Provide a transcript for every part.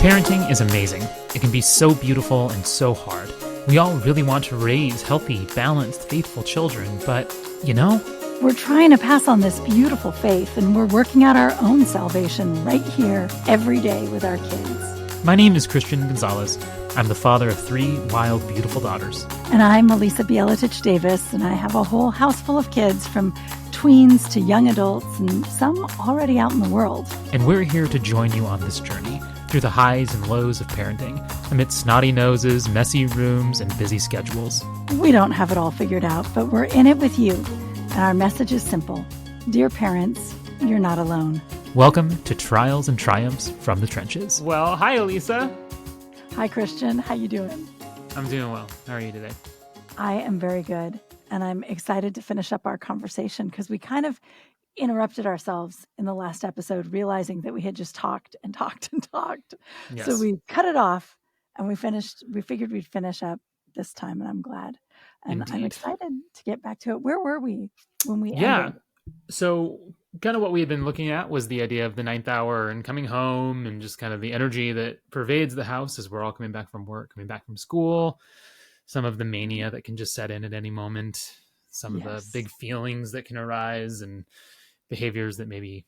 Parenting is amazing. It can be so beautiful and so hard. We all really want to raise healthy, balanced, faithful children, but, we're trying to pass on this beautiful faith, and we're working out our own salvation right here every day with our kids. My name is Christian Gonzalez. I'm the father of 3 wild, beautiful daughters. And I'm Elissa Davis, and I have a whole house full of kids from tweens to young adults, and some already out in the world. And we're here to join you on this journey through the highs and lows of parenting, amidst snotty noses, messy rooms, and busy schedules. We don't have it all figured out, but we're in it with you. And our message is simple. Dear parents, you're not alone. Welcome to Trials and Triumphs from the Trenches. Well, hi, Elissa. Hi, Christian. How you doing? I'm doing well. How are you today? I am very good. And I'm excited to finish up our conversation because we kind of interrupted ourselves in the last episode, realizing that we had just talked and talked and talked. Yes. So we cut it off and we figured we'd finish up this time, and I'm glad. And Indeed. I'm excited to get back to it. Where were we when we Yeah. ended? So kind of what we had been looking at was the idea of the 9th hour and coming home and just kind of the energy that pervades the house as we're all coming back from work, coming back from school, some of the mania that can just set in at any moment, some of the big feelings that can arise and behaviors that maybe,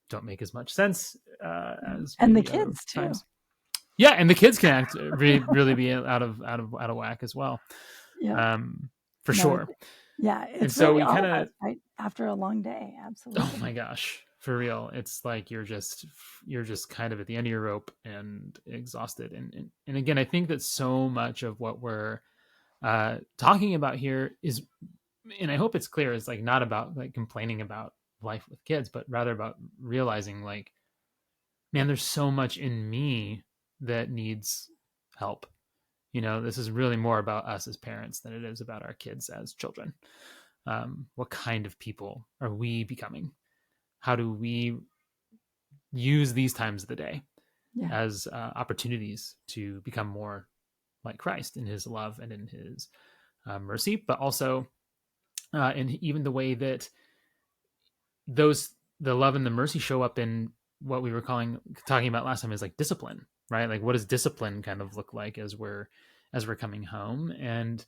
don't make as much sense as And the maybe other kids too. times. Yeah, and the kids can really be out of whack as well. Yeah. For sure. Yeah. It's so really we all kinda- of us, right? After a long day. Absolutely. Oh my gosh, for real. It's like you're just kind of at the end of your rope and exhausted. And again, I think that so much of what we're talking about here is, and I hope it's clear, is like not about like complaining about life with kids, but rather about realizing like, man, there's so much in me that needs help. This is really more about us as parents than it is about our kids as children. What kind of people are we becoming? How do we use these times of the day as opportunities to become more like Christ in his love and in his mercy, but also in even the way that the love and the mercy show up in what we were talking about last time is like discipline, right? Like what does discipline kind of look like as we're coming home? And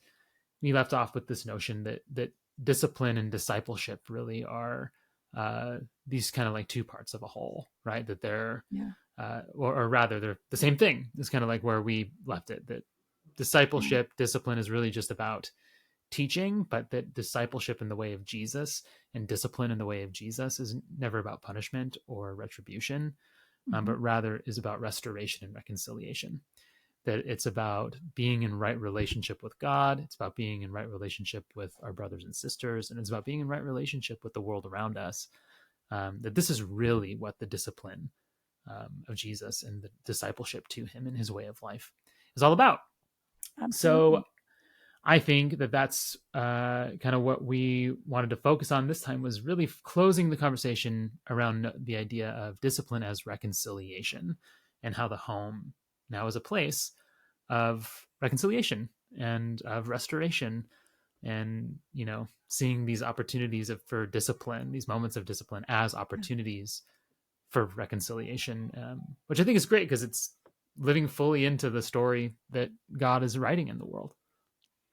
we left off with this notion that discipline and discipleship really are these kind of like two parts of a whole, right? That they're, or rather they're the same thing. It's kind of like where we left it, that discipleship, discipline is really just about teaching, but that discipleship in the way of Jesus and discipline in the way of Jesus is never about punishment or retribution, but rather is about restoration and reconciliation. That it's about being in right relationship with God. It's about being in right relationship with our brothers and sisters. And it's about being in right relationship with the world around us. That this is really what the discipline of Jesus and the discipleship to him and his way of life is all about. Absolutely. So I think that that's kind of what we wanted to focus on this time, was really closing the conversation around the idea of discipline as reconciliation, and how the home now is a place of reconciliation and of restoration, and, seeing these opportunities for discipline, these moments of discipline as opportunities for reconciliation, which I think is great because it's living fully into the story that God is writing in the world.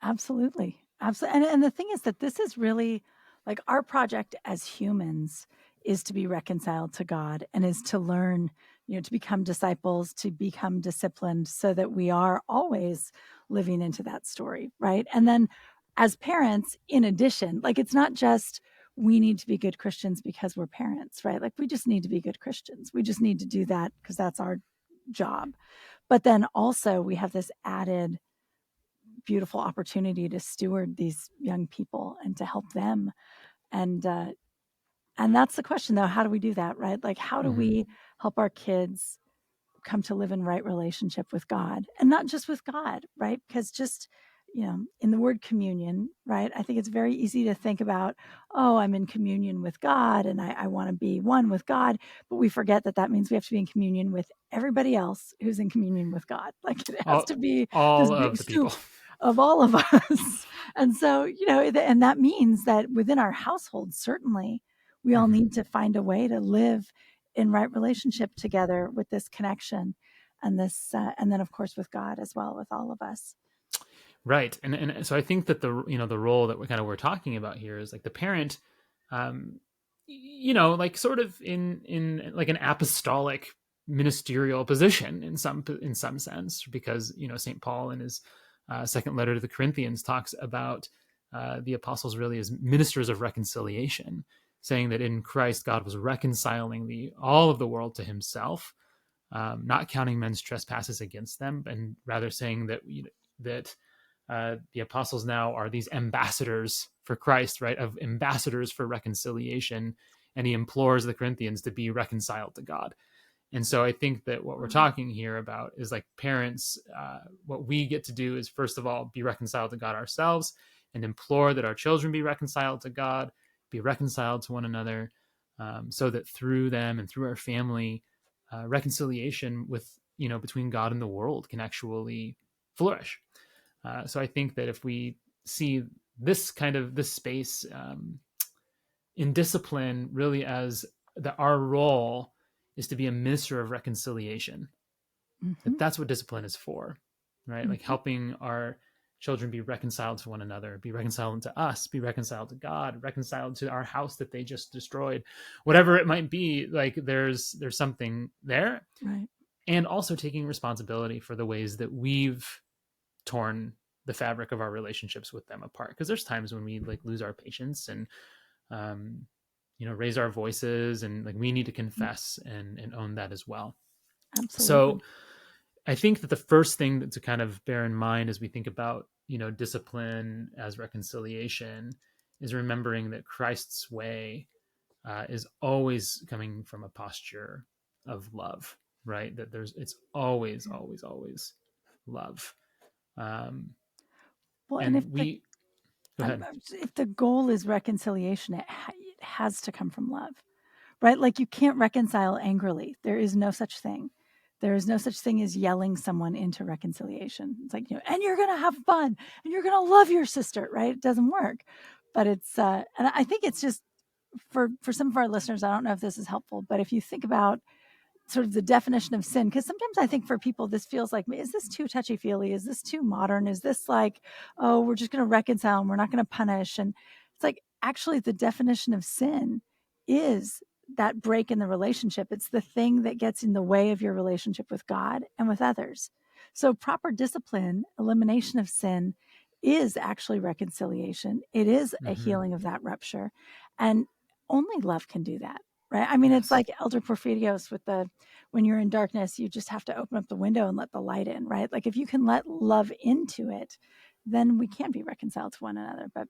Absolutely. Absolutely. And the thing is that this is really like our project as humans is to be reconciled to God, and is to learn, to become disciples, to become disciplined, so that we are always living into that story. Right. And then as parents, in addition, like it's not just we need to be good Christians because we're parents, right? Like we just need to be good Christians. We just need to do that because that's our job. But then also we have this added beautiful opportunity to steward these young people and to help them. And that's the question, though. How do we do that, right? Like, how do we help our kids come to live in right relationship with God, and not just with God, right? Because just, in the word communion, right? I think it's very easy to think about, oh, I'm in communion with God and I want to be one with God. But we forget that means we have to be in communion with everybody else who's in communion with God. Like it has to be all this big of the people. of all of us. And so, and that means that within our household, certainly we all need to find a way to live in right relationship together with this connection. and this, and then of course with God as well, with all of us. Right. And so I think that the role that we're talking about here is like the parent, um, like sort of in like an apostolic ministerial position in some sense, because, St. Paul in his second letter to the Corinthians talks about the apostles really as ministers of reconciliation, saying that in Christ, God was reconciling all of the world to himself, not counting men's trespasses against them, and rather saying that, that the apostles now are these ambassadors for Christ, right? Of ambassadors for reconciliation. And he implores the Corinthians to be reconciled to God. And so I think that what we're talking here about is like parents, what we get to do is, first of all, be reconciled to God ourselves and implore that our children be reconciled to God, be reconciled to one another, so that through them and through our family, reconciliation between God and the world can actually flourish. So I think that if we see this space in discipline really as that our role is to be a minister of reconciliation, that's what discipline is for, right? Like helping our children be reconciled to one another, be reconciled to us, be reconciled to God, reconciled to our house that they just destroyed, whatever it might be. Like there's something there, Right. And also taking responsibility for the ways that we've torn the fabric of our relationships with them apart, because there's times when we like lose our patience and raise our voices, and like we need to confess and own that as well. So Absolutely. I think that the first thing to kind of bear in mind as we think about discipline as reconciliation is remembering that Christ's way is always coming from a posture of love, right? That it's always love. um, Well, and and we Go ahead. if the goal is reconciliation, it has to come from love, right? Like you can't reconcile angrily. There is no such thing. There is no such thing as yelling someone into reconciliation. It's like, and you're going to have fun and you're going to love your sister, right? It doesn't work. But it's, and I think it's just for some of our listeners, I don't know if this is helpful, but if you think about sort of the definition of sin, because sometimes I think for people this feels like, is this too touchy-feely, is this too modern, is this like, oh, we're just going to reconcile and we're not going to punish? And it's like, actually the definition of sin is that break in the relationship. It's the thing that gets in the way of your relationship with God and with others. So proper discipline, elimination of sin, is actually reconciliation. It is a healing of that rupture, and only love can do that, right? I mean, it's Yes. like Elder Porphyrios with when you're in darkness, you just have to open up the window and let the light in, right? Like if you can let love into it, then we can be reconciled to one another. But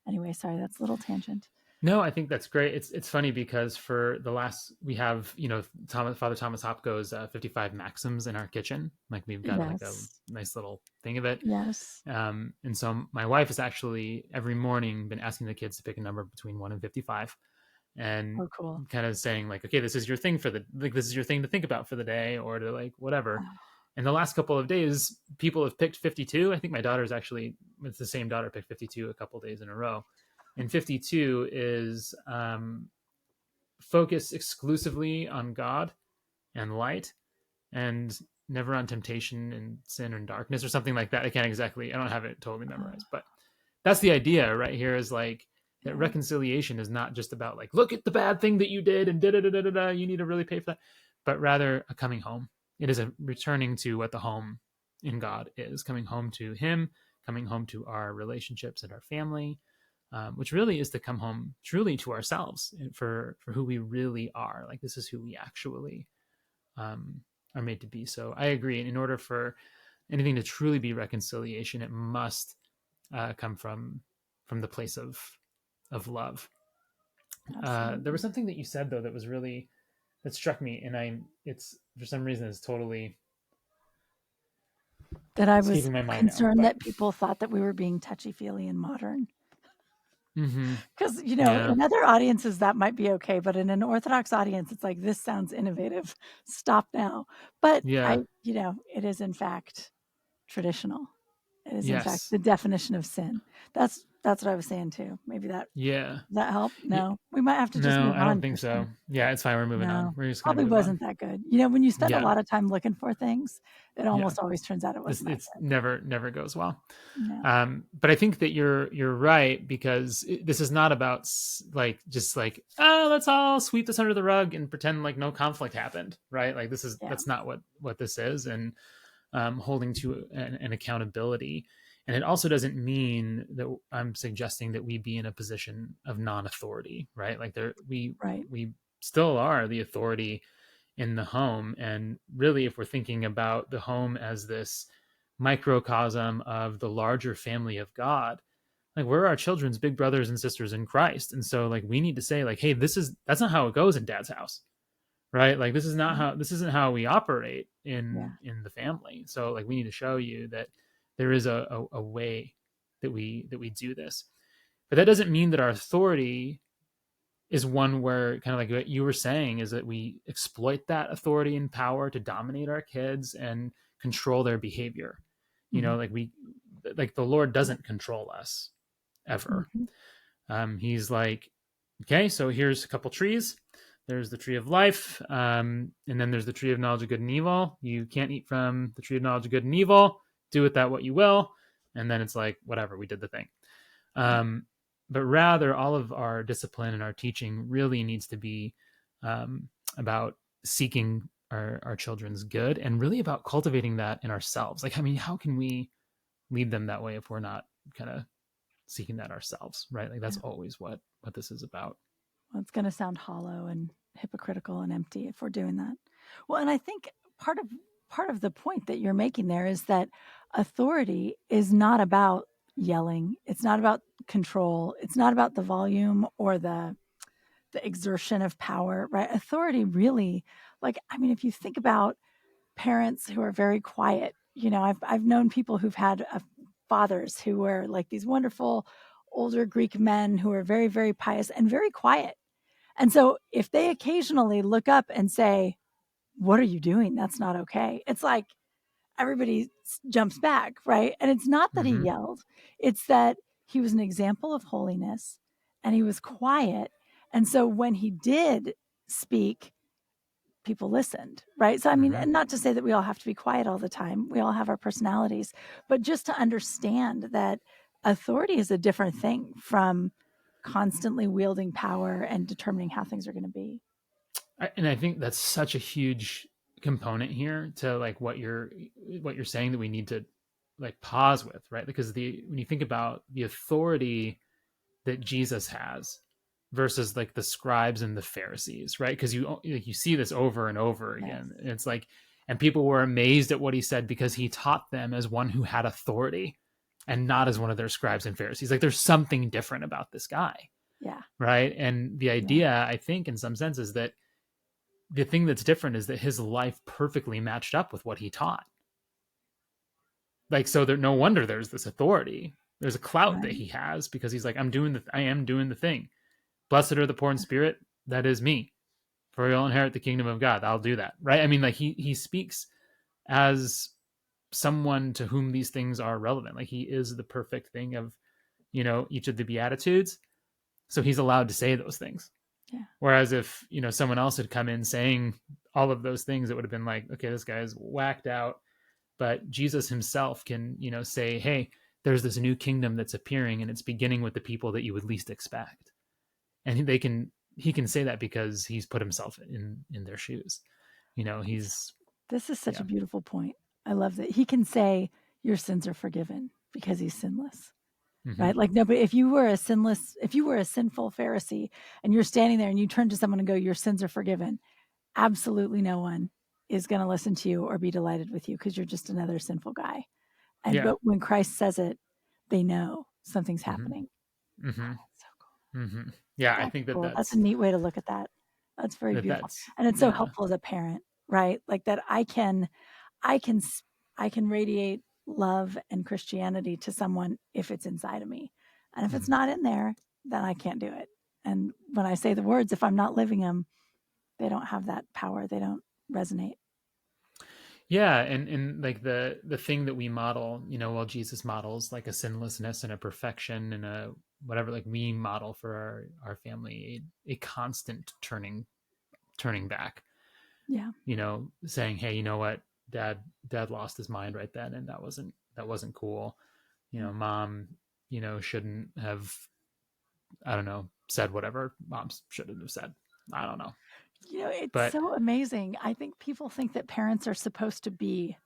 anyway, sorry, that's a little tangent. No, I think that's great. It's funny because for the last we have Father Thomas Hopko's 55 maxims in our kitchen. Like we've got like a Yes. nice little thing of it. Yes. And so my wife has actually every morning been asking the kids to pick a number between 1 and 55, and Oh, cool. kind of saying like, okay, this is your thing this is your thing to think about for the day, or to like whatever. Oh, And the last couple of days, people have picked 52. I think my daughter's actually, it's the same daughter, picked 52 a couple of days in a row. And 52 is focus exclusively on God and light, and never on temptation and sin and darkness, or something like that. I don't have it totally memorized, but that's the idea right here, is like that yeah. reconciliation is not just about like, look at the bad thing that you did and da da da da da, you need to really pay for that, but rather a coming home. It is a returning to what the home in God is, coming home to Him, coming home to our relationships and our family, which really is to come home truly to ourselves, for who we really are. Like this is who we actually are made to be. So I agree. And in order for anything to truly be reconciliation, it must come from the place of love. There was Absolutely. something that you said though that struck me, and it's for some reason it's totally That I was escaping my mind now. concerned But that people thought that we were being touchy-feely and modern. mm-hmm. Because, Yeah, in other audiences, that might be okay. But in an Orthodox audience, it's like, this sounds innovative. Stop now. But yeah. it is in fact traditional. It is, in fact, Yes. the definition of sin. That's what I was saying too. Maybe Yeah. does that help? Y- No, we might have to just no, move I don't on, think so. Christian. Yeah, it's fine. We're moving on. No, We're just gonna probably move on. wasn't that good. When you spend a Yeah. lot of time looking for things, it Yeah. almost always turns out it This wasn't that it's good. never goes well. No. But I think that you're right, because this is not about like just like, oh, let's all sweep this under the rug and pretend like no conflict happened, right? Like Yeah. that's not what this is. And holding to an accountability. And it also doesn't mean that I'm suggesting that we be in a position of non-authority, right? Like Right. we still are the authority in the home. And really, if we're thinking about the home as this microcosm of the larger family of God, like we're our children's big brothers and sisters in Christ. And so like we need to say like, hey, that's not how it goes in dad's house, right? Like Right. this isn't how we operate Yeah. in the family. So like we need to show you that there is a way that we do this. But that doesn't mean that our authority is one where, kind of like what you were saying, is that we exploit that authority and power to dominate our kids and control their behavior. Hmm. Like the Lord doesn't control us ever. Hmm. He's like, okay, so here's a couple trees. There's the tree of life, and then there's the tree of knowledge of good and evil. You can't eat from the tree of knowledge of good and evil. Do with that what you will. And then it's like, whatever, we did the thing. Right. But rather, all of our discipline and our teaching really needs to be about seeking our children's good, and really about cultivating that in ourselves. Like, I mean, how can we lead them that way if we're not kind of seeking that ourselves, right? Like that's Yeah. always what this is about. Well, it's going to sound hollow and hypocritical and empty if we're doing that. Well, and I think part of the point that you're making there is that authority is not about yelling. It's not about control. It's not about the volume or the exertion of power, right? Authority really, like, I mean, if you think about parents who are very quiet, I've known people who've had fathers who were like these wonderful older Greek men who are very, very pious and very quiet. And so if they occasionally look up and say, "What are you doing? That's not okay." It's like everybody jumps back, right? And it's not that he Mm-hmm. yelled, it's that he was an example of holiness and he was quiet. And so when he did speak, people listened, right? So, I mean, Mm-hmm. and not to say that we all have to be quiet all the time, we all have our personalities, but just to understand that authority is a different thing from constantly wielding power and determining how things are going to be. And I think that's such a huge component here to like what you're saying, that we need to like pause with, right? Because when you think about the authority that Jesus has versus like the scribes and the Pharisees, right? Because you see this over and over Yes. again. It's like, and people were amazed at what he said because he taught them as one who had authority and not as one of their scribes and Pharisees. Like there's something different about this guy, Yeah. right? And the Yeah. idea, I think, in some sense, is that the thing that's different is that his life perfectly matched up with what he taught. Like, so there, no wonder there's this authority. There's a clout that Right. he has because he's like, I am doing the thing. Blessed are the poor in spirit. That is me. For you'll inherit the kingdom of God. I'll do that. Right. I mean, like he speaks as someone to whom these things are relevant. Like he is the perfect thing of, each of the Beatitudes. So he's allowed to say those things. Yeah. Whereas if, someone else had come in saying all of those things, it would have been like, okay, this guy's whacked out. But Jesus himself can, say, hey, there's this new kingdom that's appearing and it's beginning with the people that you would least expect. And he can say that because he's put himself in their shoes. He's This is such yeah. a beautiful point. I love that he can say your sins are forgiven because he's sinless. Mm-hmm. Right? Like, no, but if you were a sinful Pharisee and you're standing there and you turn to someone and go, your sins are forgiven, absolutely no one is going to listen to you or be delighted with you because you're just another sinful guy. Yeah. But when Christ says it, they know something's happening. Mm-hmm. Mm-hmm. Oh, that's so cool. Mm-hmm. Yeah, I That's think cool. That's a neat way to look at that. That's very beautiful. that's And it's so yeah. helpful as a parent, right? Like that I can I can radiate love and Christianity to someone if it's inside of me. And if it's Mm-hmm. not in there, then I can't do it. And when I say the words, if I'm not living them, they don't have that power. They don't resonate. Yeah, and like the thing that we model, well, Jesus models like a sinlessness and a perfection and a whatever, like we model for our family a constant turning back, Yeah. saying, hey, you know what, dad lost his mind right then, and that wasn't cool. Yeah. Mom, shouldn't have, I don't know, said whatever moms shouldn't have said. I don't know. It's But so amazing. I think people think that parents are supposed to be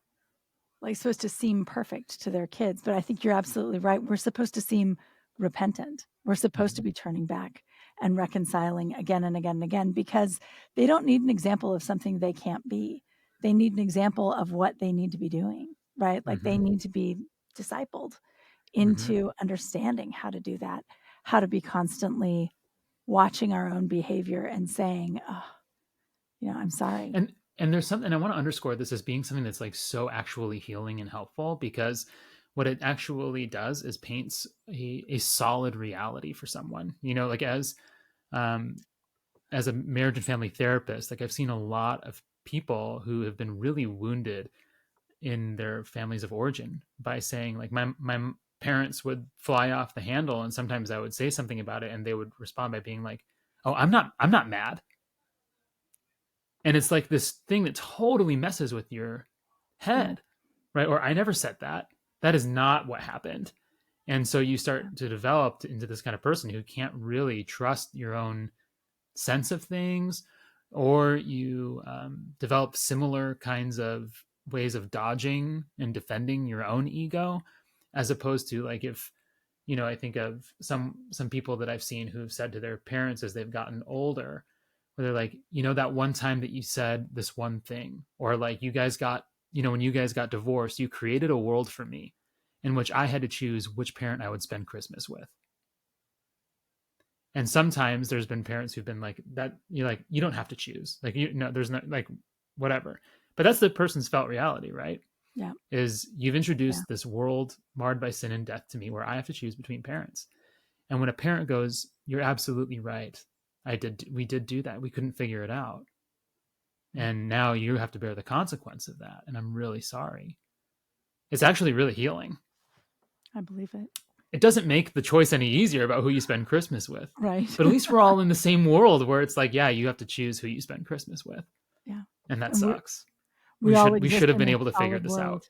supposed to seem perfect to their kids, but I think you're absolutely right. We're supposed to seem repentant. We're supposed to mhm, be turning back and reconciling again and again and again, because they don't need an example of something they can't be. They need an example of what they need to be doing, right? Like they mhm, need to be discipled mhm. into understanding how to do that, how to be constantly watching our own behavior and saying, oh, I'm sorry. And there's something, I want to underscore this as being something that's like so actually healing and helpful, because what it actually does is paints a solid reality for someone, like um as a marriage and family therapist, like I've seen a lot of people who have been really wounded in their families of origin by saying, like, my parents would fly off the handle, and sometimes I would say something about it and they would respond by being like, oh, I'm not mad. And it's like this thing that totally messes with your Yeah. head, right? Or I never said that. That is not what happened. And so you Yeah. start to develop into this kind of person who can't really trust your own sense of things, or you develop similar kinds of ways of dodging and defending your own ego, as opposed to, like, if I think of some people that I've seen who've said to their parents as they've gotten older, where they're like, that one time that you said this one thing, or like you guys got, when you guys got divorced, you created a world for me in which I had to choose which parent I would spend Christmas with. And sometimes there's been parents who've been like that, you're like, you don't have to choose, like, there's not, like, whatever. But that's the person's felt reality, right? Yeah. Is you've Yeah. introduced this world marred by sin and death to me, where I have to choose between parents. And when a parent goes, you're absolutely right, we did do that, we couldn't figure it out, and now you have to bear the consequence of that, and I'm really sorry, it's actually really healing. I believe it. It doesn't make the choice any easier about who you spend Christmas with, Right. but at least we're all in the same world where it's like, yeah, you have to choose who you spend Christmas with, Yeah. and that And sucks. we we all should we exist should have in been a able to figure solid this out. world.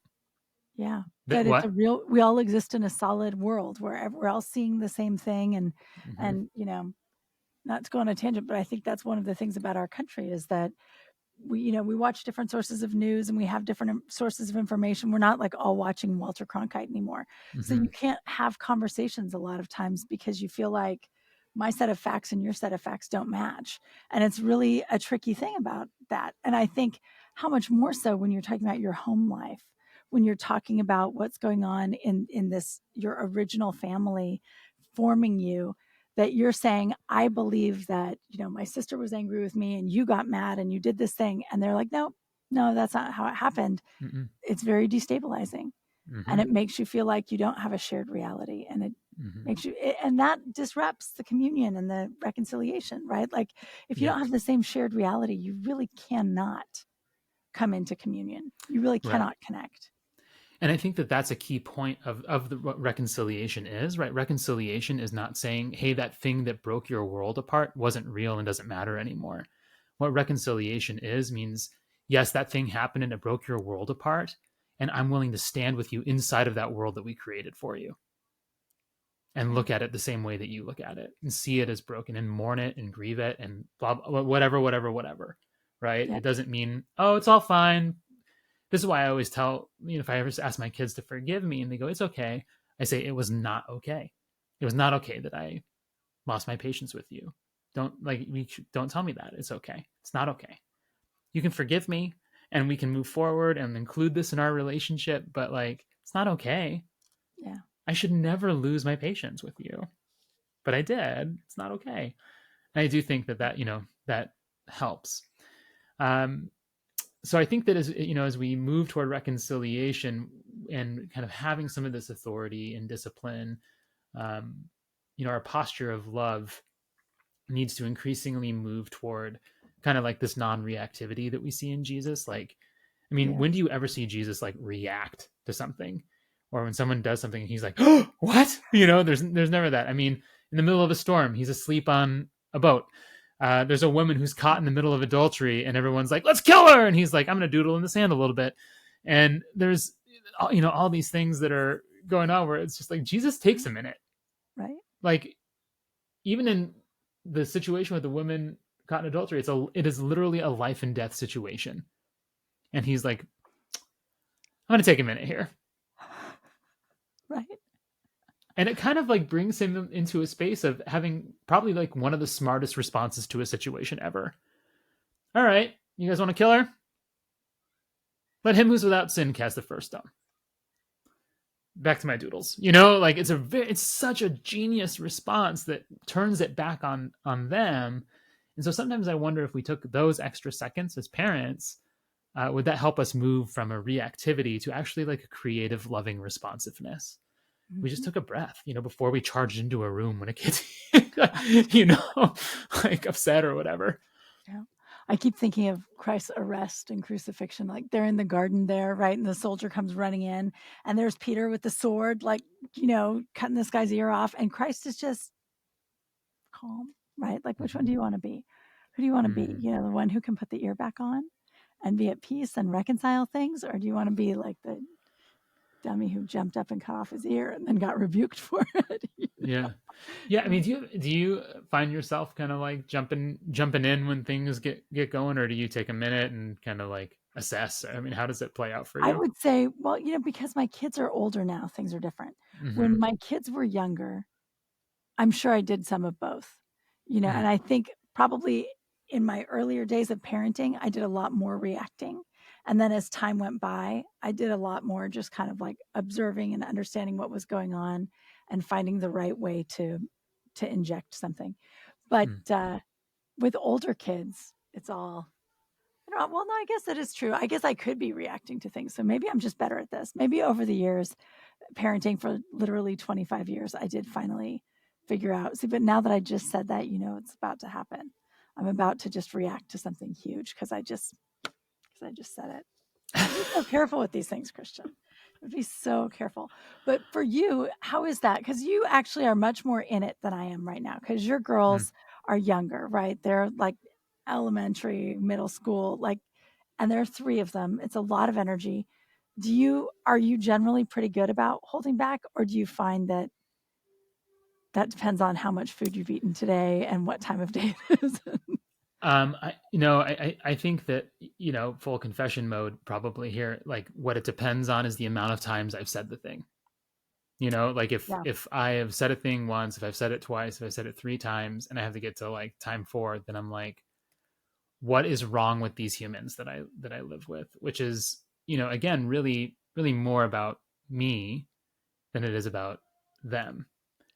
Yeah. That That it's a what? real we all exist in a solid world where we're all seeing the same thing, and Hmm. and not to go on a tangent, but I think that's one of the things about our country is that we watch different sources of news and we have different sources of information. We're not like all watching Walter Cronkite anymore. So Hmm. you can't have conversations a lot of times because you feel like my set of facts and your set of facts don't match. And it's really a tricky thing about that. And I think how much more so when you're talking about your home life, when you're talking about what's going on in this your original family forming you, that you're saying, I believe that, my sister was angry with me and you got mad and you did this thing. And they're like, no, no, that's not how it happened. Hmm. It's very destabilizing. And Hmm. it makes you feel like you don't have a shared reality. And it Hmm. makes you, and that disrupts the communion and the reconciliation, right? Like if you Yeah. don't have the same shared reality, you really cannot come into communion. You really Right. cannot connect. And I think that that's a key point of what reconciliation is, right? Reconciliation is not saying, hey, that thing that broke your world apart wasn't real and doesn't matter anymore. What reconciliation is means, yes, that thing happened and it broke your world apart, and I'm willing to stand with you inside of that world that we created for you, and Yeah. look at it the same way that you look at it, and see it as broken and mourn it and grieve it and blah, blah, whatever, whatever, whatever. Right? Yeah. It doesn't mean, oh, it's all fine. This is why I always tell, if I ever ask my kids to forgive me and they go, it's okay, I say, it was not okay. It was not okay that I lost my patience with you. Don't tell me that. It's okay. It's not okay. You can forgive me and we can move forward and include this in our relationship, but, like, it's not okay. Yeah. I should never lose my patience with you, but I did. It's not okay. And I do think that helps. Um, so I think that, as we move toward reconciliation and kind of having some of this authority and discipline, um, our posture of love needs to increasingly move toward kind of like this non-reactivity that we see in Jesus. Like, I mean, Yeah. when do you ever see Jesus like react to something, or when someone does something and he's like, oh, what? There's never that. I mean, in the middle of a storm, he's asleep on a boat. There's a woman who's caught in the middle of adultery, and everyone's like, let's kill her, and he's like, I'm gonna doodle in the sand a little bit. And there's all these things that are going on where it's just like Jesus takes a minute. Right. Like, even in the situation with the woman caught in adultery, it is literally a life and death situation, and he's like, I'm gonna take a minute here. Right. And it kind of like brings him into a space of having probably like one of the smartest responses to a situation ever. All right, you guys want to kill her? Let him who's without sin cast the first stone. Back to my doodles. Like it's such a genius response that turns it back on them. And so sometimes I wonder if we took those extra seconds as parents, would that help us move from a reactivity to actually like a creative, loving responsiveness? We just Mm-hmm. took a breath, before we charged into a room when a kid's, like upset or whatever. Yeah. I keep thinking of Christ's arrest and crucifixion. Like they're in the garden there, right? And the soldier comes running in, and there's Peter with the sword, like, cutting this guy's ear off. And Christ is just calm, right? Like, which one do you want to be? Who do you want to be? Mm-hmm. The one who can put the ear back on and be at peace and reconcile things? Or do you want to be like the dummy who jumped up and cut off his ear and then got rebuked for it? Yeah. Yeah. I mean, do you find yourself kind of like jumping in when things get going, or do you take a minute and kind of like assess? I mean, how does it play out for I you? would say, well, because my kids are older now, things are different. Mm-hmm. When my kids were younger, I'm sure I did some of both, and I think probably in my earlier days of parenting, I did a lot more reacting. And then as time went by, I did a lot more just kind of like observing and understanding what was going on and finding the right way to inject something. But with older kids, it's all, well, no, I guess that is true. I guess I could be reacting to things. So maybe I'm just better at this. Maybe over the years, parenting for literally 25 years, I did finally figure out. See, but now that I just said that, it's about to happen. I'm about to just react to something huge because I just said it. Be so careful with these things, Christian. Be so careful. But for you, how is that? Because you actually are much more in it than I am right now. Because your Mm. girls are younger, right? They're like elementary, middle school, like, and there are 3 of them. It's a lot of energy. Are you generally pretty good about holding back, or do you find that depends on how much food you've eaten today and what time of day it is? I think that, full confession mode probably here, like what it depends on is the amount of times I've said the thing. Like Yeah. if I have said a thing once, if I've said it twice, if I've said it 3 times and I have to get to like time 4, then I'm like, what is wrong with these humans that I live with? Which is, again, really, really more about me than it is about them.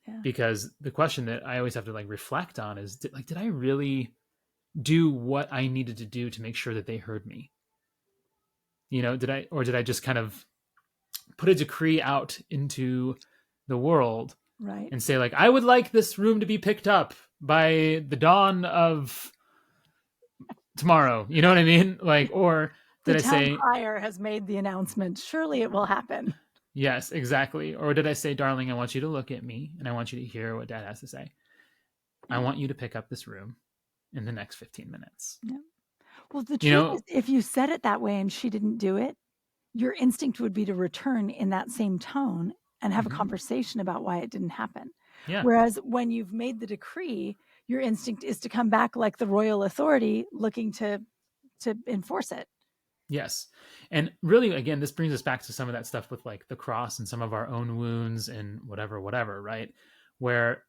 Yeah. Because the question that I always have to like reflect on is, did I really do what I needed to do to make sure that they heard me? Did I just kind of put a decree out into the world Right. and say like, I would like this room to be picked up by the dawn of tomorrow. You know what I mean? Like, or The did I town say, crier has made the announcement. Surely it will happen. yes, exactly. Or did I say, darling, I want you to look at me and I want you to hear what dad has to say. I Yeah. want you to pick up this room in the next 15 minutes. Yeah. Well, the You truth is, know, if you said it that way and she didn't do it, your instinct would be to return in that same tone and have a mm-hmm. conversation about why it didn't happen. Yeah. Whereas when you've made the decree, your instinct is to come back like the royal authority looking to enforce it. Yes. And really, again, this brings us back to some of that stuff with like the cross and some of our own wounds and whatever, right? Where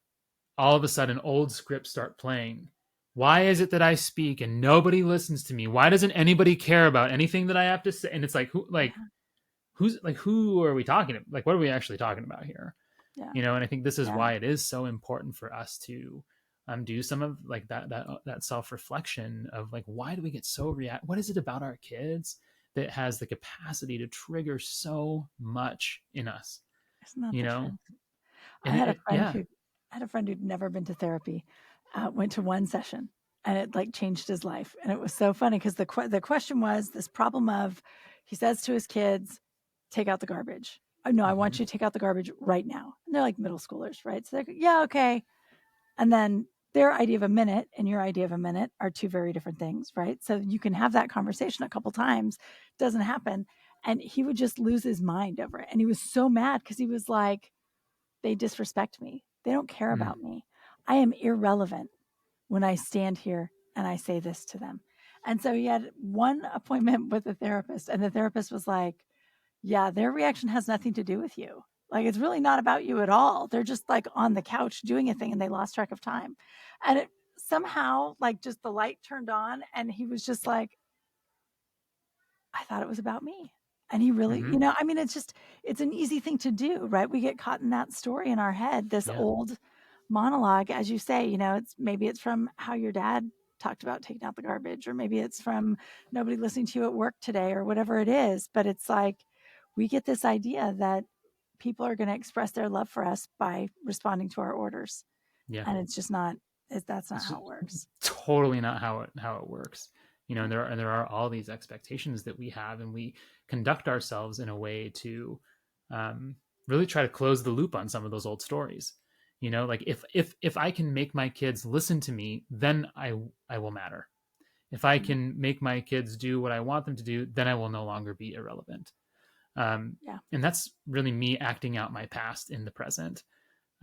all of a sudden old scripts start playing. Why is it that I speak and nobody listens to me? Why doesn't anybody care about anything that I have to say? And it's like, who are we talking about? Like, what are we actually talking about here? Yeah. And I think this is Yeah. why it is so important for us to do some of like that self-reflection of like, why do we get so what is it about our kids that has the capacity to trigger so much in us? Isn't that you the know truth? I and had a friend yeah. who who'd never been to therapy, went to one session, and it like changed his life. And it was so funny because the question was this problem of He says to his kids, take out the garbage. No, I want Mm-hmm. you to take out the garbage right now. And they're like middle schoolers, right? So they're, yeah, okay. And then their idea of a minute and your idea of a minute are two very different things, right? So you can have that conversation a couple times, doesn't happen. And he would just lose his mind over it. And he was so mad because he was like, they disrespect me. They don't care Mm-hmm. about me. I am irrelevant when I stand here and I say this to them. And so he had one appointment with a therapist, and the therapist was like, yeah, their reaction has nothing to do with you. Like, it's really not about you at all. They're just like on the couch doing a thing and they lost track of time. And it somehow, like, just the light turned on, and he was just like, I thought it was about me. And he really, Mm-hmm. I mean, it's an easy thing to do, right? We get caught in that story in our head, this Yeah. old monologue, as you say, it's from how your dad talked about taking out the garbage, or maybe it's from nobody listening to you at work today, or whatever it is. But it's like we get this idea that people are going to express their love for us by responding to our orders. Yeah. And it's just not, that's not It's how it works. totally not how it works. And there are all these expectations that we have, and we conduct ourselves in a way to um, really try to close the loop on some of those old stories. Like if I can make my kids listen to me, then I will matter. If I Mm. can make my kids do what I want them to do, then I will no longer be irrelevant. Yeah. And that's really me acting out my past in the present,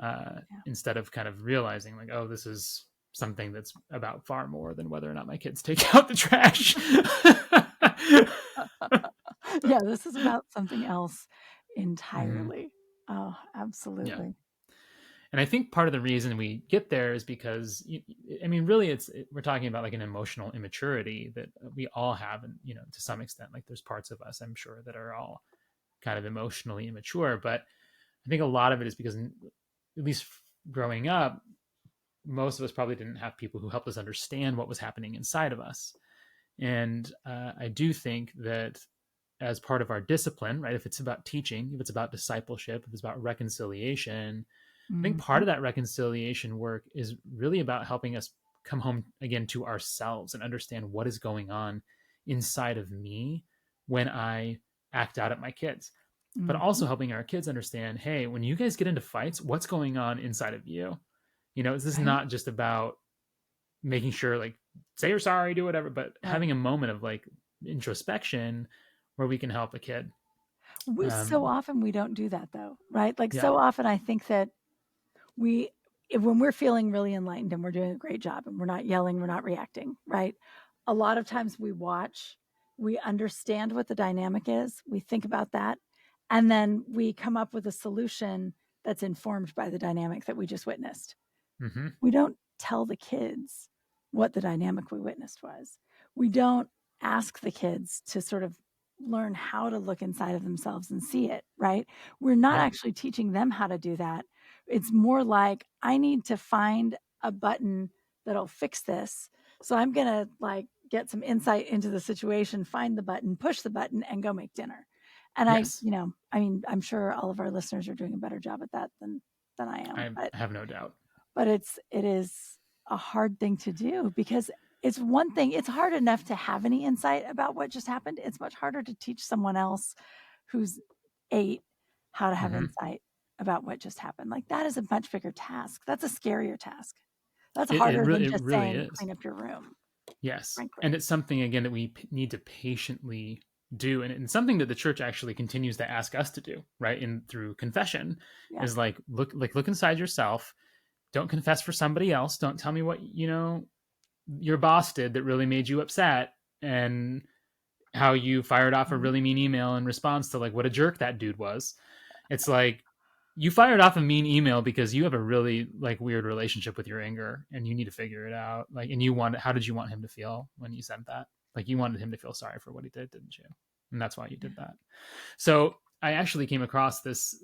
Yeah. instead of kind of realizing like, oh, this is something that's about far more than whether or not my kids take out the trash. Yeah. This is about something else Mhm. entirely. Oh, Yeah. absolutely. And I think part of the reason we get there is because, I mean, really, we're talking about like an emotional immaturity that we all have, and to some extent, like there's parts of us, I'm sure, that are all kind of emotionally immature. But I think a lot of it is because, at least growing up, most of us probably didn't have people who helped us understand what was happening inside of us. And I do think that as part of our discipline, right, if it's about teaching, if it's about discipleship, if it's about reconciliation, I think part Mhm. of that reconciliation work is really about helping us come home again to ourselves and understand what is going on inside of me when I act out at my kids. But Mhm. also helping our kids understand, hey, when you guys get into fights, what's going on inside of you? This is Right. not just about making sure, like, say you're sorry, do whatever, but Right. having a moment of like introspection where we can help a kid. So Um, often we don't do that though, right? Like, yeah. so often I think that we when we're feeling really enlightened and we're doing a great job and we're not yelling, we're not reacting, right? A lot of times we watch, we understand what the dynamic is, we think about that, and then we come up with a solution that's informed by the dynamic that we just witnessed. Mm-hmm. We don't tell the kids what the dynamic we witnessed was. We don't ask the kids to sort of learn how to look inside of themselves and see it, right? We're not Yeah. actually teaching them how to do that. It's more like, I need to find a button that'll fix this. So I'm going to like get some insight into the situation, find the button, push the button, and go make dinner. And Yes. I mean, I'm sure all of our listeners are doing a better job at that than I am, I have no doubt. but it is a hard thing to do, because it's one thing, it's hard enough to have any insight about what just happened. It's much harder to teach someone else who's 8 how to have Mm-hmm. insight about what just happened. Like, that is a much bigger task. That's a scarier task. That's It, it harder than really it just really saying is. clean up your room, Yes, and frankly. it's something again that we need to patiently do, and it's something that the church actually continues to ask us to do, right? In through confession, Yeah. is like look inside yourself. Don't confess for somebody else. Don't tell me what your boss did that really made you upset, and how you fired off a Mhm. really mean email in response to like what a jerk that dude was. It's like you fired off a mean email because you have a really like weird relationship with your anger, and you need to figure it out. Like, and how did you want him to feel when you sent that? Like, you wanted him to feel sorry for what he did, didn't you? And that's why you Yeah. did that. So I actually came across this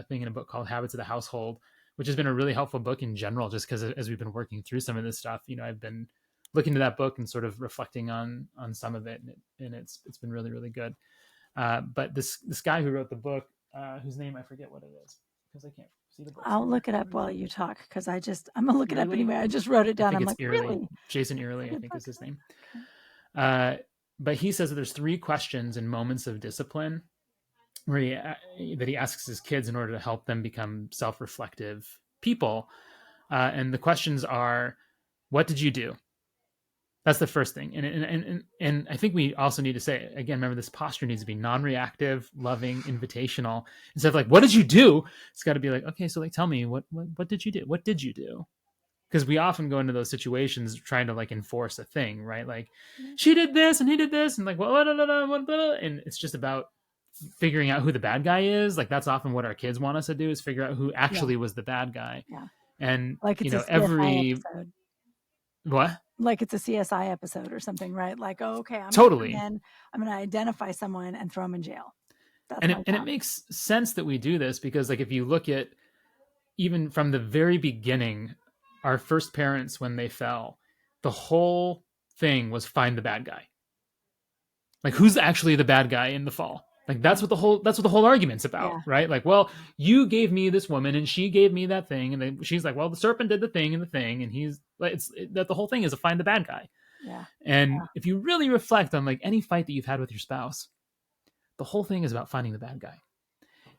thing in a book called Habits of the Household, which has been a really helpful book in general, just because as we've been working through some of this stuff, I've been looking to that book and sort of reflecting on some of it, and it's been really really good. But this guy who wrote the book, whose name I forget what it is because I can't see the books I'll here. look it up What is while it? you talk, because I'm gonna look it up Early? anyway. I just wrote it I down. think I'm it's like, Early. really? Jason That's a Early, I good think book. is his name. Okay. Uh, But he says that there's 3 questions in moments of discipline where that he asks his kids in order to help them become self-reflective people. And the questions are, what did you do? That's the first thing. And I think we also need to say, again, remember, this posture needs to be non-reactive, loving, invitational. Instead of like, what did you do? It's got to be like, okay, so like, tell me, what did you do? What did you do? Because we often go into those situations trying to like enforce a thing, right? Like, she did this and he did this, and like, and it's just about figuring out who the bad guy is. Like, that's often what our kids want us to do, is figure out who Yeah. actually was the bad guy. Yeah. And Like it's a CSI every episode. what? Like it's a CSI episode or something, right? Like, oh, okay, I'm Totally. going to identify someone and throw them in jail. That's And my it job. makes sense that we do this, because like, if you look at even from the very beginning, our first parents, when they fell, the whole thing was find the bad guy. Like, who's actually the bad guy in the fall? Like, that's what the whole argument's about, Yeah. right? Like, well, you gave me this woman and she gave me that thing, and then she's like, well, the serpent did the thing and the thing, and he's like, that the whole thing is to find the bad guy. Yeah. And if you really reflect on like any fight that you've had with your spouse, the whole thing is about finding the bad guy.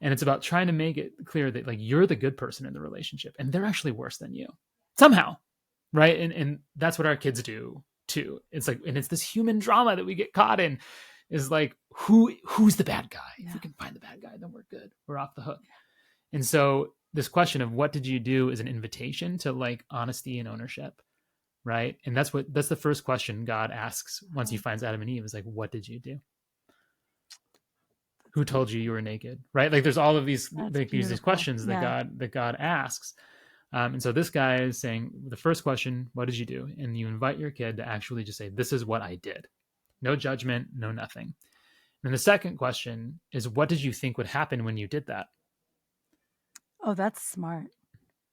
And it's about trying to make it clear that like, you're the good person in the relationship and they're actually worse than you somehow, right? And that's what our kids do too. It's like, and it's this human drama that we get caught in, is like, who's the bad guy? Yeah. If we can find the bad guy, then we're good, we're off the hook. And so this question of what did you do is an invitation to like honesty and ownership, right? And that's the first question God asks once he finds Adam and Eve, is like, what did you do? Who told you were naked, right? Like, there's all of these like these questions that God asks. And so this guy is saying, the first question, what did you do? And you invite your kid to actually just say, this is what I did. No judgment, no nothing. And the second question is, what did you think would happen when you did that? Oh, that's smart.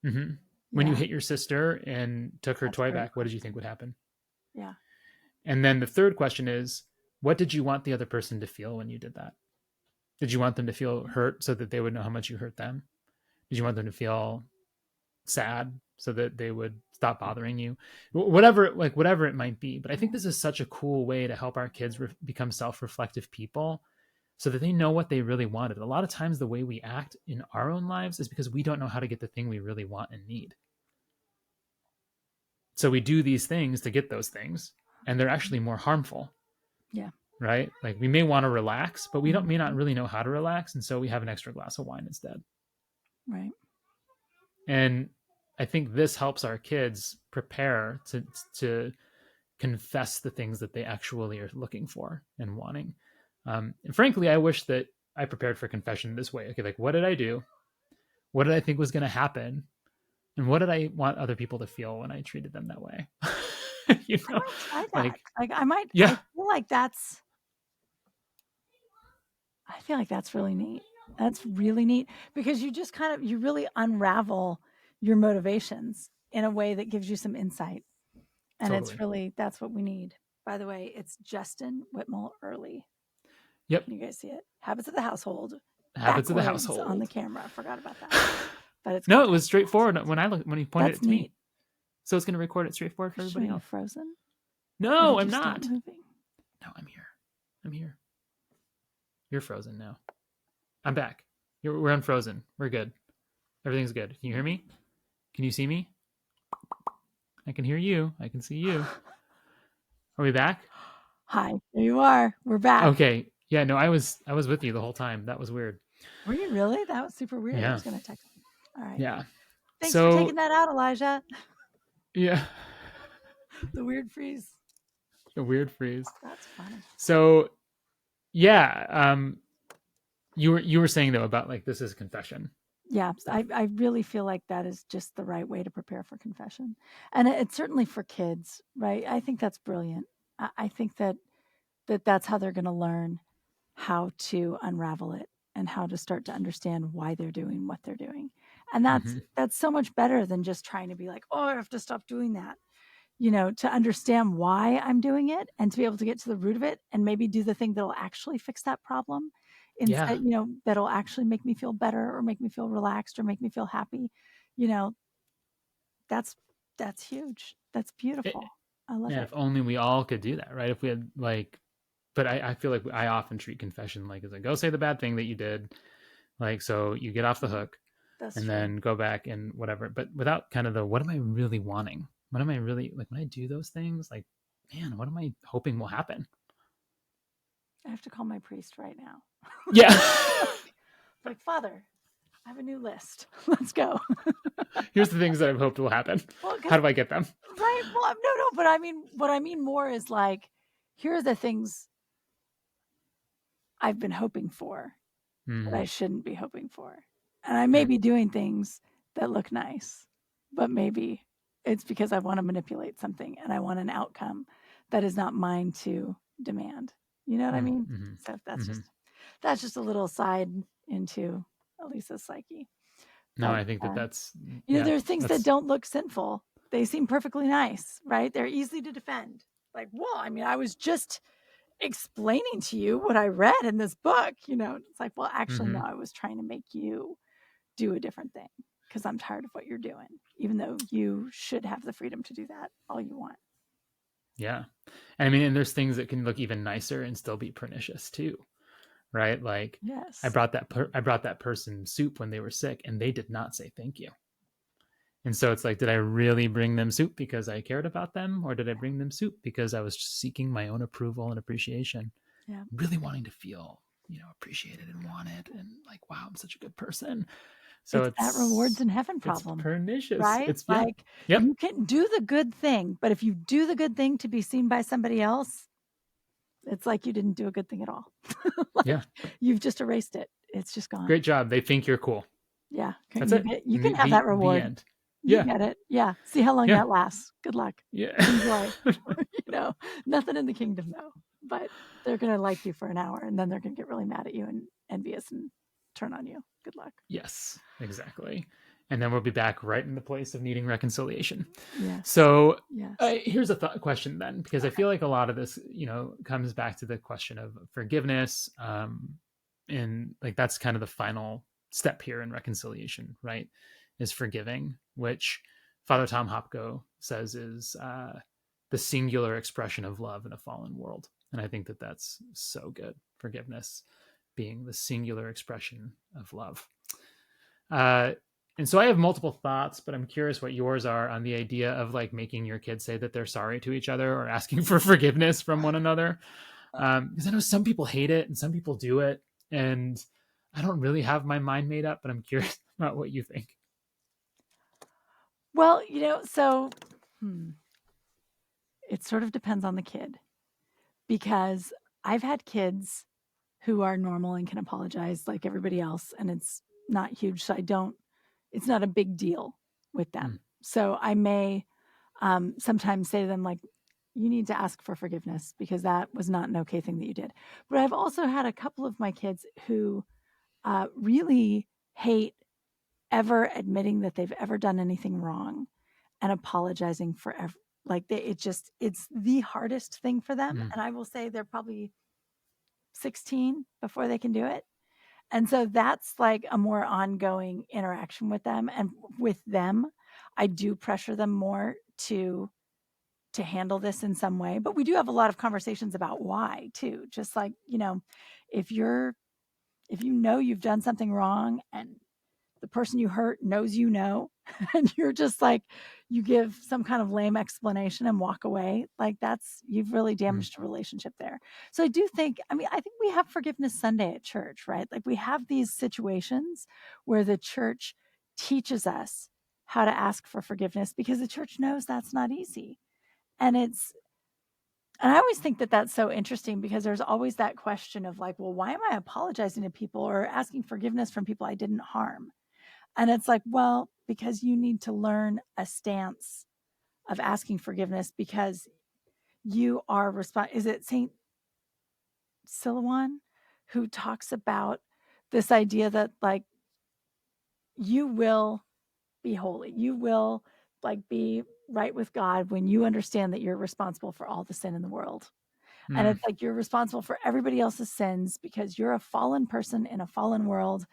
Mm-hmm. When you hit your sister and took her toy back, what did you think would happen? Yeah. And then the third question is, what did you want the other person to feel when you did that? Did you want them to feel hurt so that they would know how much you hurt them? Did you want them to feel sad so that they would stop bothering you? Whatever it might be. But I think this is such a cool way to help our kids become self-reflective people, so that they know what they really wanted. A lot of times the way we act in our own lives is because we don't know how to get the thing we really want and need. So we do these things to get those things, and they're actually more harmful. Yeah. Right? Like, we may want to relax, but we may not really know how to relax, and so we have an extra glass of wine instead. Right. And I think this helps our kids prepare to confess the things that they actually are looking for and wanting. And frankly, I wish that I prepared for confession this way. Okay, like, what did I do? What did I think was going to happen? And what did I want other people to feel when I treated them that way? You know, I might try that. I might. Yeah. I feel like that's really neat. That's really neat, because you just you really unravel your motivations in a way that gives you some insight. And totally. That's what we need. By the way, it's Justin Whitmore Early. Yep. Can you guys see it? Habits of the Household. Habits of the Household on the camera. I forgot about that. But it's no, it was straightforward when he pointed it to me. So it's going to record it straightforward for everybody else. Frozen? No, I'm not. No, I'm here. I'm here. You're frozen now. I'm back. We're unfrozen. We're good. Everything's good. Can you hear me? Can you see me? I can hear you. I can see you. Are we back? Hi, there you are. We're back. Okay. Yeah, no, I was with you the whole time. That was weird. Were you really? That was super weird. Yeah. I was going to text him. All right. Yeah. Thanks for taking that out, Elijah. Yeah. The weird freeze. The weird freeze. That's funny. So, yeah, you were saying though about like, this is confession. Yeah, I really feel like that is just the right way to prepare for confession, and it's certainly for kids, right? I think that's brilliant. I think that's how they're going to learn how to unravel it and how to start to understand why they're doing what they're doing, and that's so much better than just trying to be like, oh, I have to stop doing that. You know, to understand why I'm doing it and to be able to get to the root of it and maybe do the thing that'll actually fix that problem. Instead, you know, that'll actually make me feel better or make me feel relaxed or make me feel happy. You know, that's huge. That's beautiful. I love it. If only we all could do that, right? If we had like but I feel like I often treat confession like, go say the bad thing that you did, like, so you get off the hook, That's and true. then go back and whatever, but without kind of the, what am I really wanting? What am I really, like, when I do those things, like, man, what am I hoping will happen? I have to call my priest right now. Yeah. Like, Father, I have a new list. Let's go. Here's the things that I've hoped will happen. Well, How do I get them? right. Well, no, but I mean, what I mean more is like, here are the things I've been hoping for that I shouldn't be hoping for. And I may be doing things that look nice, but maybe it's because I want to manipulate something and I want an outcome that is not mine to demand. You know what I mean? So that's just a little side into Elissa's psyche. No, But I think that that's, there are things that that's, don't look sinful. They seem perfectly nice, right? They're easy to defend. Like, well, I mean, I was just explaining to you what I read in this book. It's like, well, actually, no, I was trying to make you do a different thing because I'm tired of what you're doing, even though you should have the freedom to do that all you want. yeah. I mean, and there's things that can look even nicer and still be pernicious too, right? Like, I Yes. brought that person soup when they were sick, and they did not say thank you. And so it's like, did I really bring them soup because I cared about them, or did I bring them soup because I was seeking my own approval and appreciation, Yeah. really wanting to feel, appreciated and wanted, and like, wow, I'm such a good person. So It's that rewards in heaven it's problem, pernicious. right? It's, yeah, Like, yep, you can do the good thing, but if you do the good thing to be seen by somebody else, it's like you didn't do a good thing at all. Like, yeah, you've just erased it. It's just gone. great job. They think you're cool. Yeah. That's it. You And can have that the reward. end. You Yeah, get it. Yeah. See how long yeah, that lasts. Good luck. yeah. Enjoy. Nothing in the kingdom though, but they're going to like you for an hour and then they're going to get really mad at you and envious and turn on you. Good luck. Yes, exactly. And then we'll be back right in the place of needing reconciliation. Yes. So Yes. here's a question then, because I Okay. feel like a lot of this, comes back to the question of forgiveness. And like, that's kind of the final step here in reconciliation, right? Is forgiving, which Father Tom Hopko says is the singular expression of love in a fallen world. And I think that that's so good. Forgiveness being the singular expression of love. And so I have multiple thoughts, but I'm curious what yours are on the idea of like making your kids say that they're sorry to each other or asking for forgiveness from one another. Because I know some people hate it and some people do it. And I don't really have my mind made up, but I'm curious about what you think. Well, so it sort of depends on the kid because I've had kids who are normal and can apologize like everybody else, and it's not huge. So it's not a big deal with them. So I may sometimes say to them, like, you need to ask for forgiveness because that was not an okay thing that you did. But I've also had a couple of my kids who really hate ever admitting that they've ever done anything wrong and apologizing forever. Like it's the hardest thing for them. And I will say they're probably 16 before they can do it. And so that's like a more ongoing interaction with them. And with them, I do pressure them more to handle this in some way. But we do have a lot of conversations about why too. Just like, if you've done something wrong and the person you hurt knows and you're just like, you give some kind of lame explanation and walk away, like you've really damaged a relationship there. So I think we have Forgiveness Sunday at church, right? Like, we have these situations where the church teaches us how to ask for forgiveness because the church knows that's not easy. And I always think that that's so interesting because there's always that question of like, well, why am I apologizing to people or asking forgiveness from people I didn't harm? And it's like, well, because you need to learn a stance of asking forgiveness because you are is it St. Silouan who talks about this idea that like you will be holy. You will like be right with God when you understand that you're responsible for all the sin in the world. And it's like you're responsible for everybody else's sins because you're a fallen person in a fallen world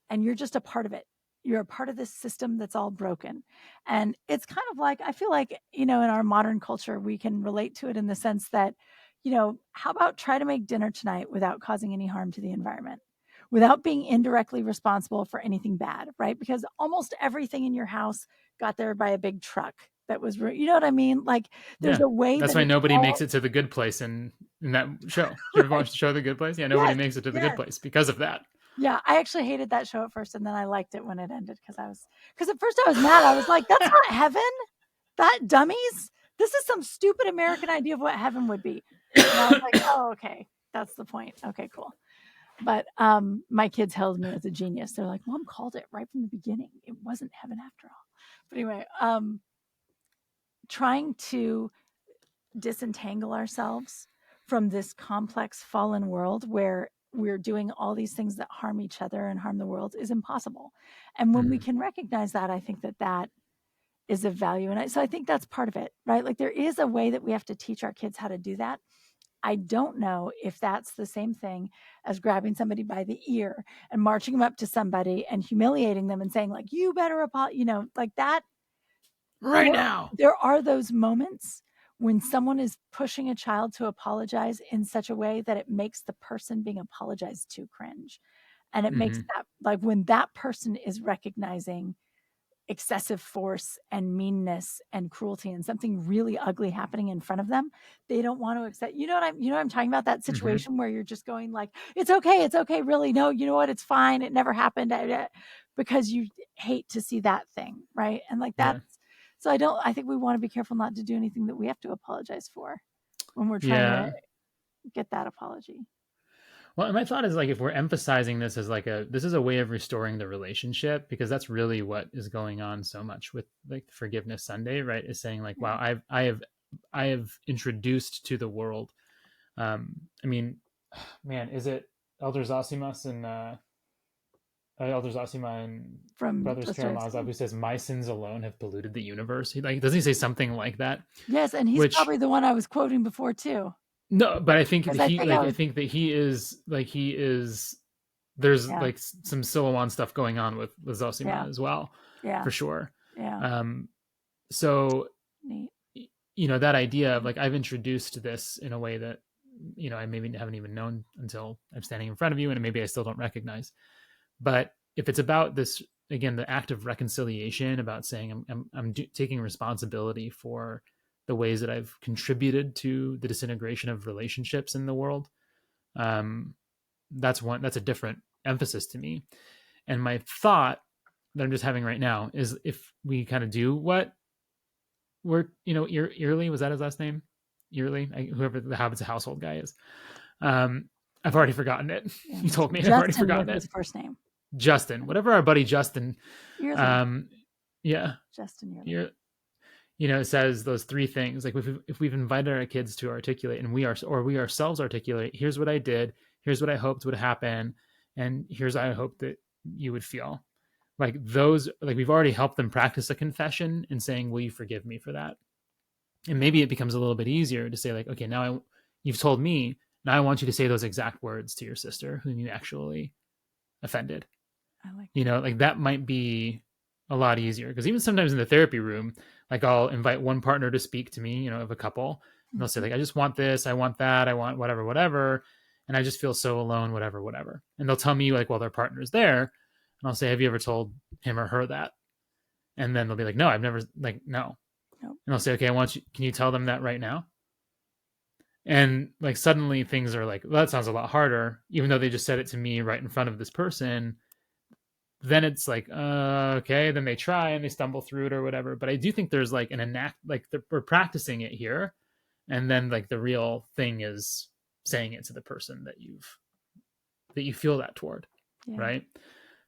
and you're just a part of it. You're a part of this system that's all broken. And it's kind of like, I feel like, in our modern culture, we can relate to it in the sense that, how about try to make dinner tonight without causing any harm to the environment, without being indirectly responsible for anything bad, right? Because almost everything in your house got there by a big truck that was, you know what I mean? Like there's Yeah. a way That's that why it's nobody makes all it to the good place in that show. Did you ever right. watch the show The Good Place? Yeah, nobody Yes, makes it to the good yes. place because of that. Yeah, I actually hated that show at first, and then I liked it when it ended because at first I was mad. I was like, "That's not heaven, that dummies. This is some stupid American idea of what heaven would be." And I was like, "Oh, okay, that's the point. Okay, cool." But my kids held me as a genius. They're like, "Mom called it right from the beginning. It wasn't heaven after all." But anyway, trying to disentangle ourselves from this complex fallen world where we're doing all these things that harm each other and harm the world is impossible. And when we Mhm. can recognize that, I think that is of value. And so I think that's part of it, right? Like there is a way that we have to teach our kids how to do that. I don't know if that's the same thing as grabbing somebody by the ear and marching them up to somebody and humiliating them and saying like, you better apologize, like that. Right now. There are those moments when someone is pushing a child to apologize in such a way that it makes the person being apologized to cringe. And it makes Mhm. that like when that person is recognizing excessive force and meanness and cruelty and something really ugly happening in front of them, they don't want to accept. I'm talking about that Mhm. situation where you're just going like, it's okay, really. No, you know what? It's fine. It never happened because you hate to see that thing, right? And like Yeah. so I think we want to be careful not to do anything that we have to apologize for when we're trying to Yeah. get that apology. Well, and my thought is like if we're emphasizing this as like this is a way of restoring the relationship because that's really what is going on so much with like Forgiveness Sunday, right? Is saying like, Yeah. wow, I have introduced to the world. I mean, man, is it Elder Zosimas and Elder Zosima and From Brothers Karamazov Dostoevsky. who says, "My sins alone have polluted the universe." He like doesn't he say something like that? Yes, and he's Which probably the one I was quoting before too. no, but I think that Because I think I I was, think that he is there's yeah, like some Silouan stuff going on with yeah, Zosima as well, yeah, for sure. yeah. Um, so Neat. that idea of like I've introduced this in a way that I maybe haven't even known until I'm standing in front of you, and maybe I still don't recognize. But if it's about this again, the act of reconciliation, about saying taking responsibility for the ways that I've contributed to the disintegration of relationships in the world, um, that's a different emphasis to me. And my thought that I'm just having right now is if we kind of do what we're, Early, was that his last name? Early, whoever the Habits of Household guy is. Um, I've already forgotten it. Yeah. You told me, I've already Justin was forgotten it. his first name. Justin, whatever our buddy Justin, Yearly. um, yeah, Justin Yearly. you're, it says those three things. Like if we've invited our kids to articulate, and we ourselves articulate, here's what I did, here's what I hoped would happen, and here's what I hope that you would feel. Like those, like we've already helped them practice a confession and saying, "Will you forgive me for that?" And maybe it becomes a little bit easier to say, like, okay, now you've told me, now I want you to say those exact words to your sister whom you actually offended. I like Like that might be a lot easier because even sometimes in the therapy room, like I'll invite one partner to speak to me, of a couple, and they'll say that. like, I just want this, I want that, I want whatever, whatever. And I just feel so alone, whatever, whatever. And they'll tell me like, well, their partner's there. And I'll say, have you ever told him or her that? And then they'll be like, no, I've never, like, no. Nope. And I'll say, okay, can you tell them that right now? And like suddenly things are like, well, that sounds a lot harder, even though they just said it to me right in front of this person. Then it's like, okay, then they try and they stumble through it or whatever. But I do think there's like we're practicing it here. And then like the real thing is saying it to the person that you feel that toward. Yeah. Right.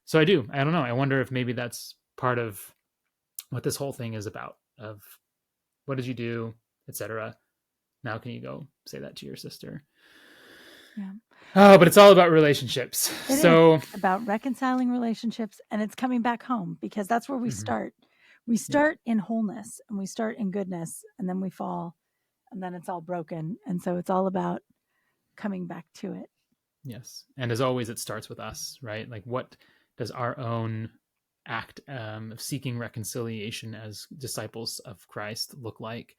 So I don't know. I wonder if maybe that's part of what this whole thing is about of what did you do, etc. Now can you go say that to your sister? Yeah. Oh, but it's all about relationships. It is. So It's about reconciling relationships, and it's coming back home because that's where we mhm. start. We Yeah. start in wholeness and we start in goodness, and then we fall, and then it's all broken. And so it's all about coming back to it. Yes. And as always, it starts with us, right? Like, what does our own act of seeking reconciliation as disciples of Christ look like?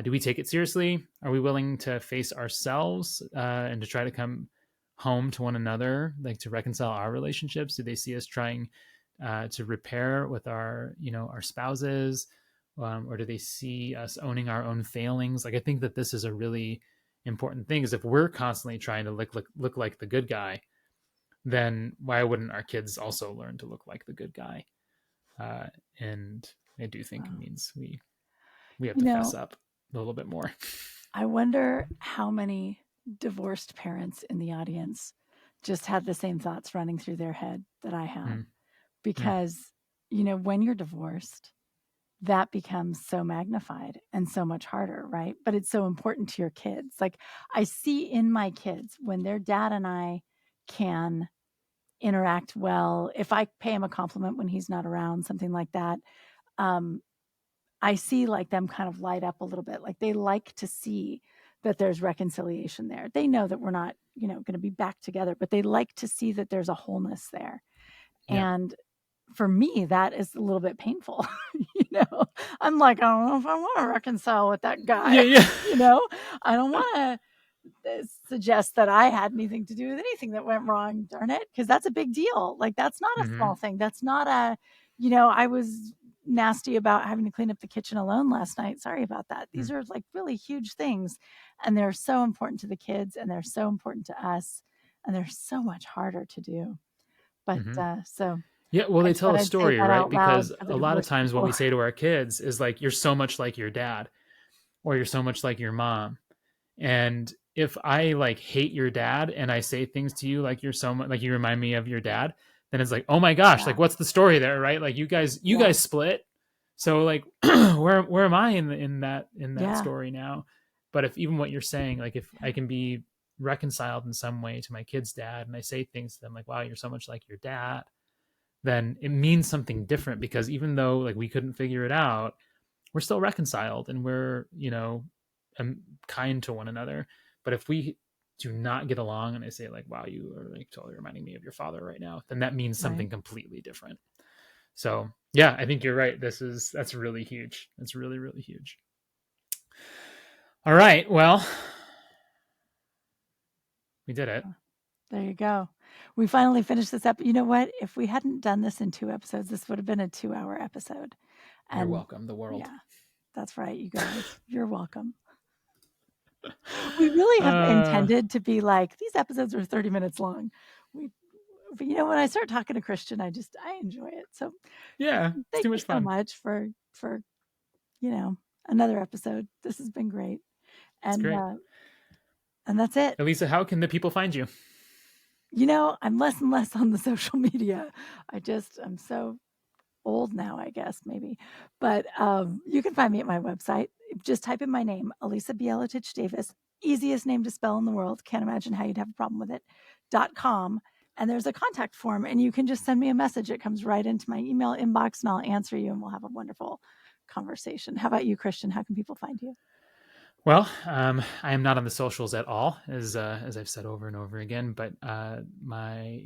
Do we take it seriously? Are we willing to face ourselves and to try to come home to one another, like to reconcile our relationships? Do they see us trying to repair with our, our spouses, or do they see us owning our own failings? Like, I think that this is a really important thing. Is if we're constantly trying to look like the good guy, then why wouldn't our kids also learn to look like the good guy? And I do think it means we have You to fess know, up a little bit more. I wonder how many divorced parents in the audience just had the same thoughts running through their head that I have. Mm, mm, Because, when you're divorced, that becomes so magnified and so much harder, right? But it's so important to your kids. Like, I see in my kids when their dad and I can interact well, if I pay him a compliment when he's not around, something like that, um, I see like them kind of light up a little bit. Like they like to see that there's reconciliation there. They know that we're not, going to be back together, but they like to see that there's a wholeness there. yeah. And for me, that is a little bit painful. I'm like, I don't know if I want to reconcile with that Yeah. guy. Yeah. I don't want to suggest that I had anything to do with anything that went wrong, darn it, because that's a big deal. Like, that's not a Mm-hmm. small thing. That's not I was nasty about having to clean up the kitchen alone last night. Sorry about that. These are like really huge things, and they're so important to the kids, and they're so important to us, and they're so much harder to do. But Mm-hmm. so Yeah, well, I they just tell thought a I'd say story, that right? out loud Because for the a lot of divorced times what people. we say to our kids is like, "You're so much like your dad," or "You're so much like your mom." And if I like hate your dad and I say things to you like you're so much like you remind me of your dad, then it's like, "Oh my gosh, Yeah, like what's the story there?" Right? Like you yeah, guys split. So like where am I in that yeah, story now? But if even what you're saying, like if I can be reconciled in some way to my kid's dad and I say things to them like, "Wow, you're so much like your dad," then it means something different because even though like we couldn't figure it out, we're still reconciled and we're kind to one another. But if we do not get along and I say like, wow, you are like totally reminding me of your father right now, then that means right. something completely different. So yeah, I think you're right. That's really huge. That's really, really huge. All right, well, we did it. There you go. We finally finished this up. You know what? If we hadn't done this in 2 episodes, this would have been a 2-hour episode. You're And welcome, the world. yeah, that's right, you guys. You're welcome. We really have uh intended to be like, these episodes are 30 minutes long. We But when I start talking to Christian, I enjoy it. So yeah, it's thank too you much so fun. much for, another episode. This has been great. It's And great. and that's it. Elissa, how can the people find you? I'm less and less on the social media. I'm so old now, I guess, maybe. But you can find me at my website. Just type in my name, Elissa Bielatich Davis. Easiest name to spell in the world. Can't imagine how you'd have a problem with it. .com. And there's a contact form, and you can just send me a message. It comes right into my email inbox, and I'll answer you, and we'll have a wonderful conversation. How about you, Christian? How can people find you? Well, I am not on the socials at all, as I've said over and over again. But the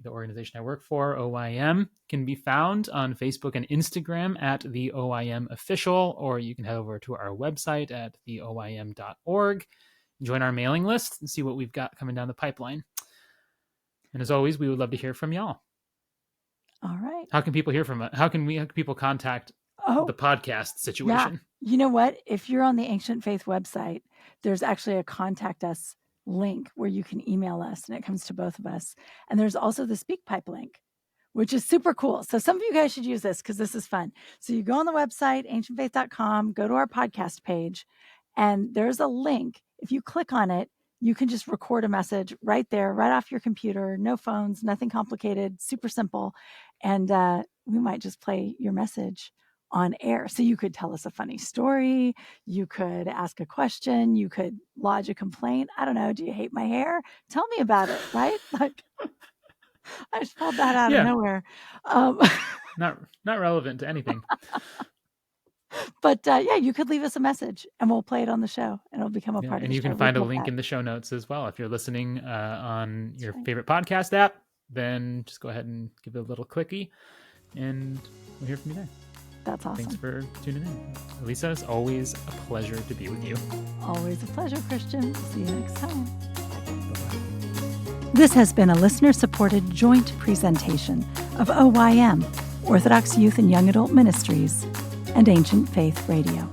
organization I work for, OIM, can be found on Facebook and Instagram at the OIM official, or you can head over to our website at theoim.org, join our mailing list, and see what we've got coming down the pipeline. And as always, we would love to hear from y'all. All right. How can people hear from us? How can people contact Oh, the podcast yeah. situation? You know what? If you're on the Ancient Faith website, there's actually a contact us link where you can email us, and it comes to both of us. And there's also the SpeakPipe link, which is super cool. So some of you guys should use this because this is fun. So you go on the website, ancientfaith.com, go to our podcast page, and there's a link. If you click on it, you can just record a message right there, right off your computer, no phones, nothing complicated, super simple. And we might just play your message on air. So you could tell us a funny story. You could ask a question. You could lodge a complaint. I don't know. Do you hate my hair? Tell me about it, right? Like, I just pulled that out of Yeah, nowhere. not relevant to anything. But yeah, you could leave us a message and we'll play it on the show and it'll become a Yeah, part of and the you show. can We'd find a love link that. in the show notes as well. If you're listening on That's your right. favorite podcast app, then just go ahead and give it a little clicky, and we'll hear from you there. That's awesome. Thanks for tuning in. Elissa, it's always a pleasure to be with you. Always a pleasure, Christian. See you next time. Bye-bye. This has been a listener-supported joint presentation of OYM, Orthodox Youth and Young Adult Ministries, and Ancient Faith Radio.